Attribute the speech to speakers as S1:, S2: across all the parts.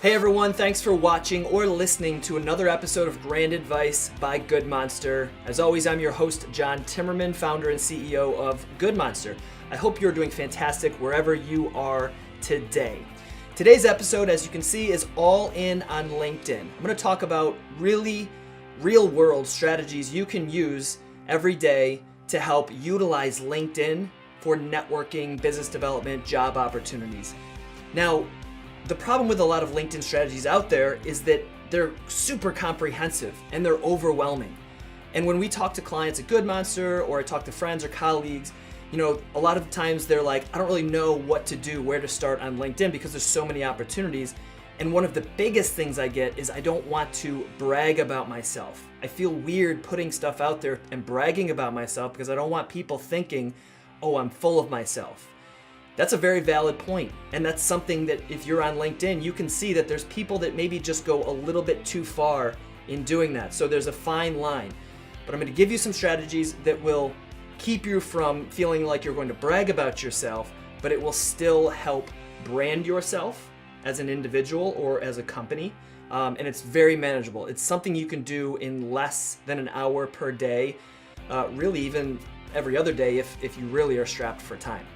S1: Hey everyone, thanks for watching or listening to another episode of Grand Advice by Good Monster. As always, I'm your host, John Timmerman, founder and CEO of Good Monster. I hope you're doing fantastic wherever you are today. Today's episode, as you can see, is all in on LinkedIn. I'm going to talk about really real-world strategies you can use every day to help utilize LinkedIn for networking, business development, job opportunities. Now, the problem with a lot of LinkedIn strategies out there is that they're super comprehensive and they're overwhelming. And when we talk to clients at Good Monster or I talk to friends or colleagues, a lot of times they're like, I don't really know what to do, where to start on LinkedIn because there's so many opportunities. And one of the biggest things I get is I don't want to brag about myself. I feel weird putting stuff out there and bragging about myself because I don't want people thinking, oh, I'm full of myself. That's a very valid point, and that's something that if you're on LinkedIn, you can see that there's people that maybe just go a little bit too far in doing that. So there's a fine line. But I'm going to give you some strategies that will keep you from feeling like you're going to brag about yourself, but it will still help brand yourself as an individual or as a company. And it's very manageable. It's something you can do in less than an hour per day, really even every other day if you really are strapped for time.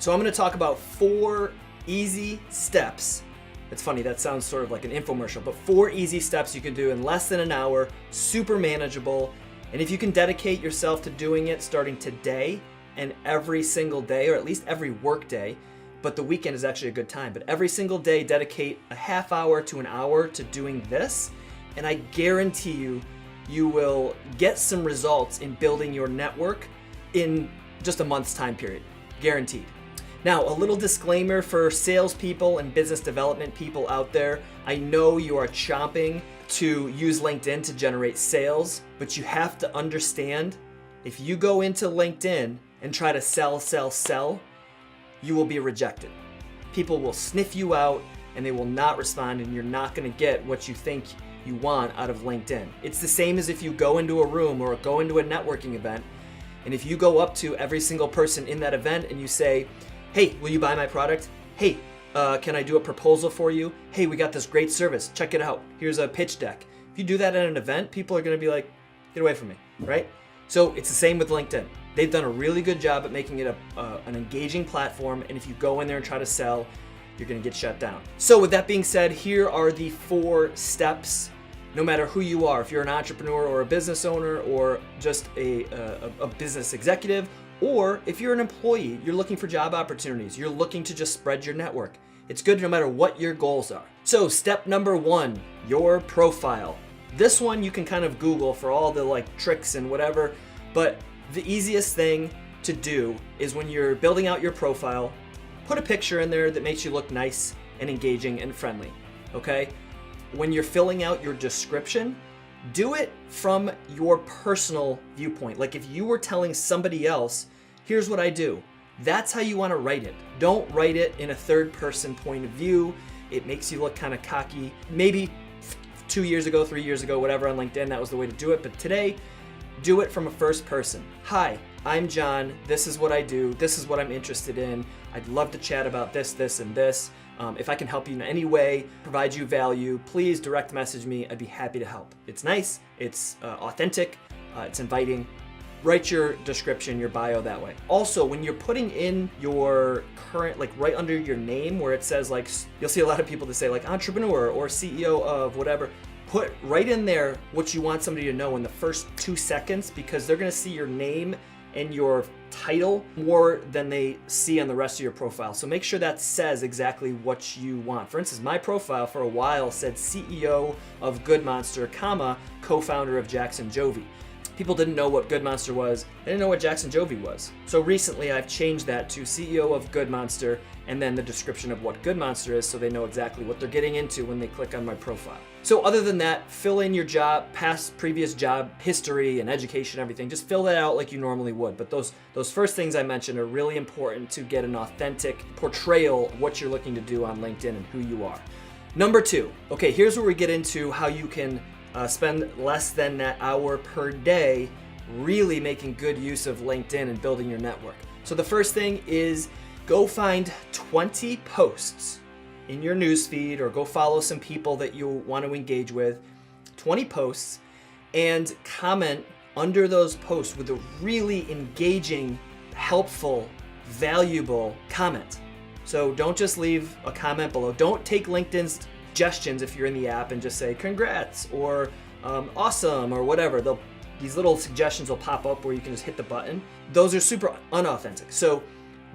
S1: So I'm going to talk about 4 easy steps. It's funny, that sounds sort of like an infomercial, but 4 easy steps you can do in less than an hour, super manageable. And if you can dedicate yourself to doing it starting today and every single day, or at least every work day, but the weekend is actually a good time, but every single day dedicate a half hour to an hour to doing this, and I guarantee you will get some results in building your network in just a month's time period. Guaranteed. Now, a little disclaimer for salespeople and business development people out there. I know you are chomping to use LinkedIn to generate sales, but you have to understand if you go into LinkedIn and try to sell, you will be rejected. People will sniff you out and they will not respond, and you're not going to get what you think you want out of LinkedIn. It's the same as if you go into a room or go into a networking event, and if you go up to every single person in that event and you say, hey, will you buy my product? Hey, can I do a proposal for you? Hey, we got this great service. Check it out. Here's a pitch deck. If you do that at an event, people are going to be like, get away from me, right? So it's the same with LinkedIn. They've done a really good job at making it an engaging platform, and if you go in there and try to sell, you're going to get shut down. So with that being said, here are the 4 steps. No matter who you are, if you're an entrepreneur or a business owner or just a business executive, or if you're an employee, you're looking for job opportunities, you're looking to just spread your network. It's good no matter what your goals are. So step number 1, your profile. This one you can kind of Google for all the tricks and whatever, but the easiest thing to do is when you're building out your profile, put a picture in there that makes you look nice and engaging and friendly, okay? When you're filling out your description, do it from your personal viewpoint. Like if you were telling somebody else, here's what I do. That's how you want to write it. Don't write it in a third person point of view. It makes you look kind of cocky. Maybe 2 years ago, 3 years ago, whatever on LinkedIn, that was the way to do it. But today, do it from a first person. Hi, I'm John. This is what I do. This is what I'm interested in. I'd love to chat about this, this, and this. If I can help you in any way, provide you value, please direct message me. I'd be happy to help. It's nice, it's authentic, it's inviting. Write your description, your bio that way. Also, when you're putting in your current, right under your name where it says you'll see a lot of people that say entrepreneur or CEO of whatever, put right in there what you want somebody to know in the first 2 seconds, because they're gonna see your name and your title more than they see on the rest of your profile. So make sure that says exactly what you want. For instance, my profile for a while said CEO of Good Monster, co-founder of Jackson Jovi. People didn't know what Good Monster was. They didn't know what Jackson Jovi was. So recently I've changed that to CEO of Good Monster and then the description of what Good Monster is, so they know exactly what they're getting into when they click on my profile. So other than that, fill in your job, previous job history and education, everything. Just fill that out like you normally would. But those first things I mentioned are really important to get an authentic portrayal of what you're looking to do on LinkedIn and who you are. Number 2, okay, here's where we get into how you can spend less than that hour per day really making good use of LinkedIn and building your network. So the first thing is go find 20 posts in your newsfeed or go follow some people that you want to engage with, 20 posts, and comment under those posts with a really engaging, helpful, valuable comment. So don't just leave a comment below. Don't take LinkedIn's suggestions if you're in the app and just say congrats or awesome or whatever. These little suggestions will pop up where you can just hit the button. Those are super unauthentic. So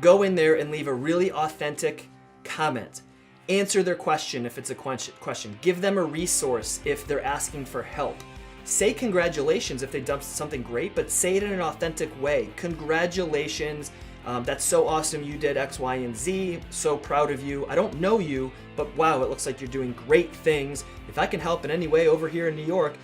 S1: go in there and leave a really authentic comment. Answer their question if it's a question. Give them a resource if they're asking for help. Say congratulations if they done something great, but say it in an authentic way. Congratulations. That's so awesome you did X, Y, and Z. So proud of you. I don't know you, but wow, it looks like you're doing great things. If I can help in any way over here in New York,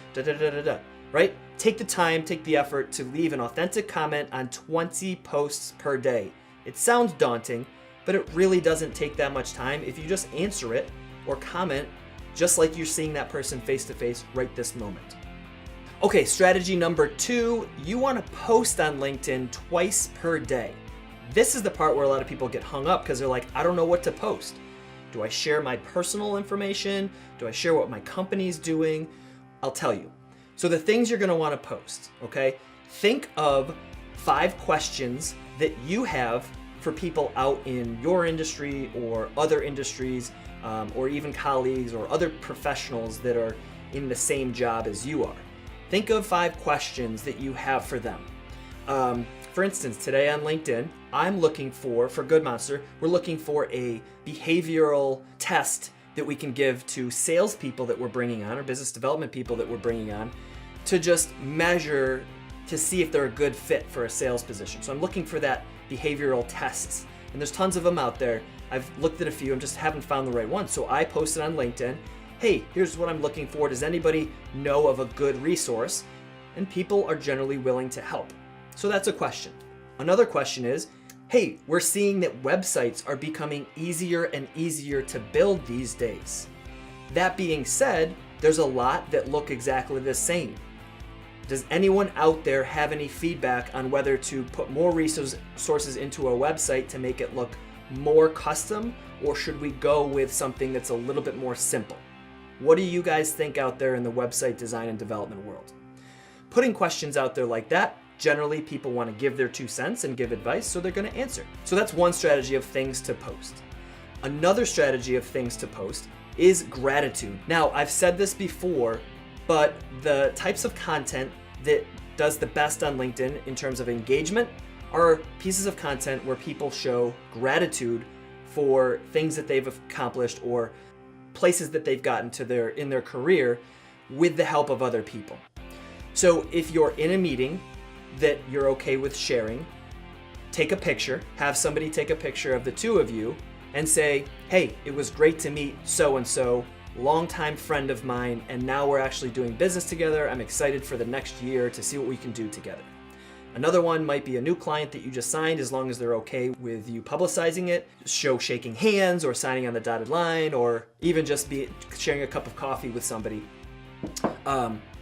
S1: right? Take the time, take the effort to leave an authentic comment on 20 posts per day. It sounds daunting, but it really doesn't take that much time if you just answer it or comment just like you're seeing that person face to face right this moment. Okay, strategy number 2, you want to post on LinkedIn twice per day. This is the part where a lot of people get hung up because they're like, I don't know what to post. Do I share my personal information? Do I share what my company's doing? I'll tell you. So the things you're going to want to post, okay? Think of 5 questions that you have for people out in your industry or other industries, or even colleagues or other professionals that are in the same job as you are. Think of 5 questions that you have for them. For instance, today on LinkedIn, I'm looking for Good Monster, we're looking for a behavioral test that we can give to salespeople that we're bringing on or business development people that we're bringing on to just measure to see if they're a good fit for a sales position. So I'm looking for that behavioral tests, and there's tons of them out there. I've looked at a few and just haven't found the right one. So I posted on LinkedIn, hey, here's what I'm looking for. Does anybody know of a good resource? And people are generally willing to help. So that's a question. Another question is, hey, we're seeing that websites are becoming easier and easier to build these days. That being said, there's a lot that look exactly the same. Does anyone out there have any feedback on whether to put more resources into a website to make it look more custom, or should we go with something that's a little bit more simple? What do you guys think out there in the website design and development world? Putting questions out there like that, generally people want to give their 2 cents and give advice, so they're going to answer. So that's one strategy of things to post. Another strategy of things to post is gratitude. Now, I've said this before, but the types of content that does the best on LinkedIn in terms of engagement are pieces of content where people show gratitude for things that they've accomplished or places that they've gotten to in their career with the help of other people. So if you're in a meeting that you're okay with sharing, take a picture, have somebody take a picture of the 2 of you and say, hey, it was great to meet so-and-so, longtime friend of mine, and now we're actually doing business together. I'm excited for the next year to see what we can do together. Another one might be a new client that you just signed, as long as they're okay with you publicizing it. Show shaking hands or signing on the dotted line, or even just be sharing a cup of coffee with somebody.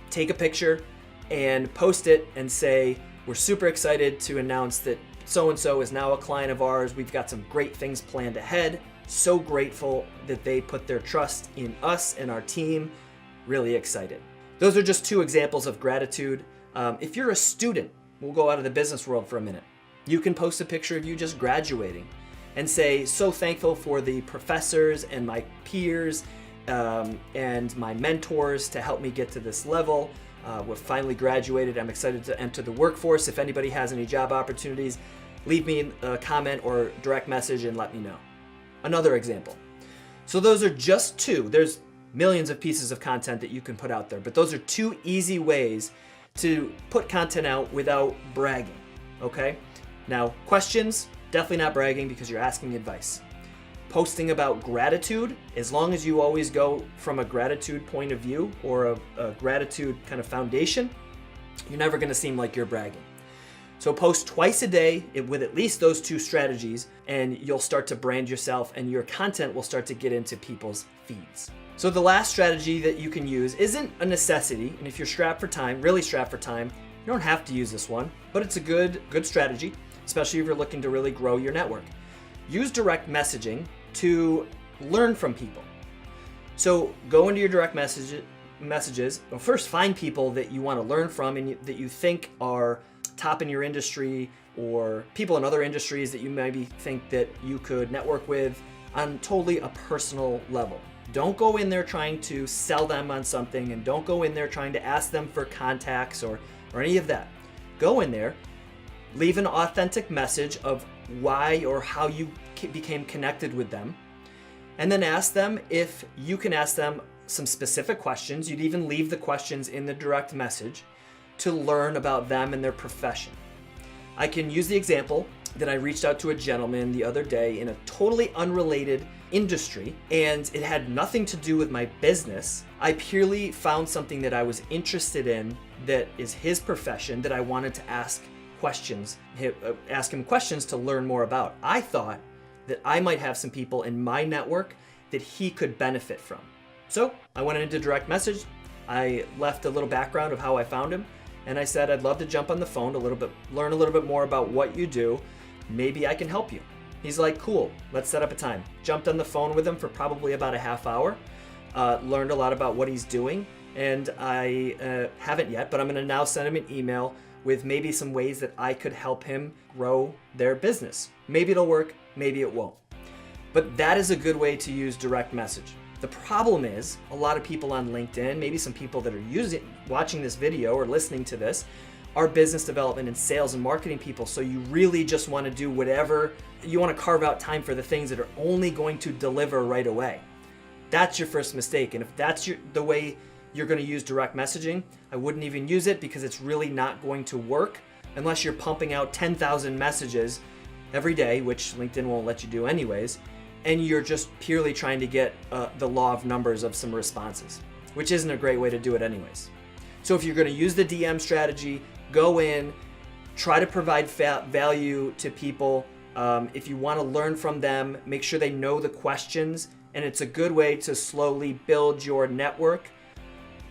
S1: Take a picture and post it and say, we're super excited to announce that so-and-so is now a client of ours. We've got some great things planned ahead. So grateful that they put their trust in us and our team. Really excited. Those are just 2 examples of gratitude. If you're a student, we'll go out of the business world for a minute. You can post a picture of you just graduating and say, so thankful for the professors and my peers and my mentors to help me get to this level. We've finally graduated. I'm excited to enter the workforce. If anybody has any job opportunities, leave me a comment or direct message and let me know. Another example. So those are just 2. There's millions of pieces of content that you can put out there, but those are 2 easy ways to put content out without bragging, okay? Now, questions, definitely not bragging because you're asking advice. Posting about gratitude, as long as you always go from a gratitude point of view or a gratitude kind of foundation, you're never going to seem like you're bragging. So post twice a day with at least those 2 strategies, and you'll start to brand yourself and your content will start to get into people's feeds. So the last strategy that you can use isn't a necessity, and if you're strapped for time, really strapped for time, you don't have to use this one, but it's a good strategy, especially if you're looking to really grow your network. Use direct messaging to learn from people. So go into your direct messages. Well, first find people that you want to learn from and that you think are top in your industry, or people in other industries that you maybe think that you could network with on totally a personal level. Don't go in there trying to sell them on something, and don't go in there trying to ask them for contacts or any of that. Go in there, leave an authentic message of why or how you became connected with them, and then ask them if you can ask them some specific questions. You'd even leave the questions in the direct message to learn about them and their profession. I can use the example that I reached out to a gentleman the other day in a totally unrelated industry, and it had nothing to do with my business. I purely found something that I was interested in that is his profession that I wanted to ask him questions to learn more about. I thought that I might have some people in my network that he could benefit from. So I went into direct message. I left a little background of how I found him, and I said, I'd love to jump on the phone learn a little bit more about what you do. Maybe I can help you. He's like, cool, let's set up a time. Jumped on the phone with him for probably about a half hour, learned a lot about what he's doing, and I haven't yet, but I'm gonna now send him an email with maybe some ways that I could help him grow their business. Maybe it'll work, maybe it won't. But that is a good way to use direct message. The problem is a lot of people on LinkedIn, maybe some people that are watching this video or listening to this, are business development and sales and marketing people. So you really just want to do whatever, you want to carve out time for the things that are only going to deliver right away. That's your first mistake. And if that's the way you're going to use direct messaging, I wouldn't even use it, because it's really not going to work unless you're pumping out 10,000 messages every day, which LinkedIn won't let you do anyways, and you're just purely trying to get the law of numbers of some responses, which isn't a great way to do it anyways. So if you're going to use the DM strategy, go in, try to provide value to people. If you want to learn from them, make sure they know the questions, and it's a good way to slowly build your network.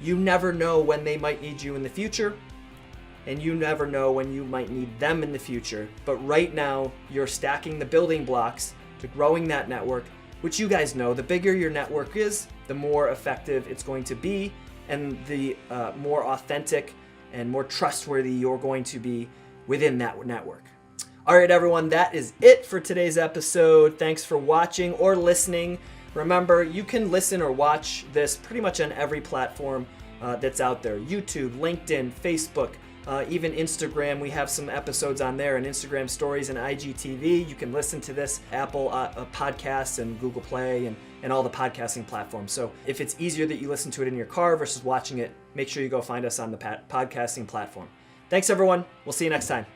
S1: You never know when they might need you in the future, and you never know when you might need them in the future. But right now, you're stacking the building blocks to growing that network, which you guys know, the bigger your network is, the more effective it's going to be, and the more authentic and more trustworthy you're going to be within that network. All right, everyone, that is it for today's episode. Thanks for watching or listening. Remember, you can listen or watch this pretty much on every platform that's out there. YouTube, LinkedIn, Facebook, even Instagram. We have some episodes on there, and Instagram stories and IGTV. You can listen to this Apple Podcasts and Google Play and all the podcasting platforms. So if it's easier that you listen to it in your car versus watching it, make sure you go find us on the podcasting platform. Thanks, everyone. We'll see you next time.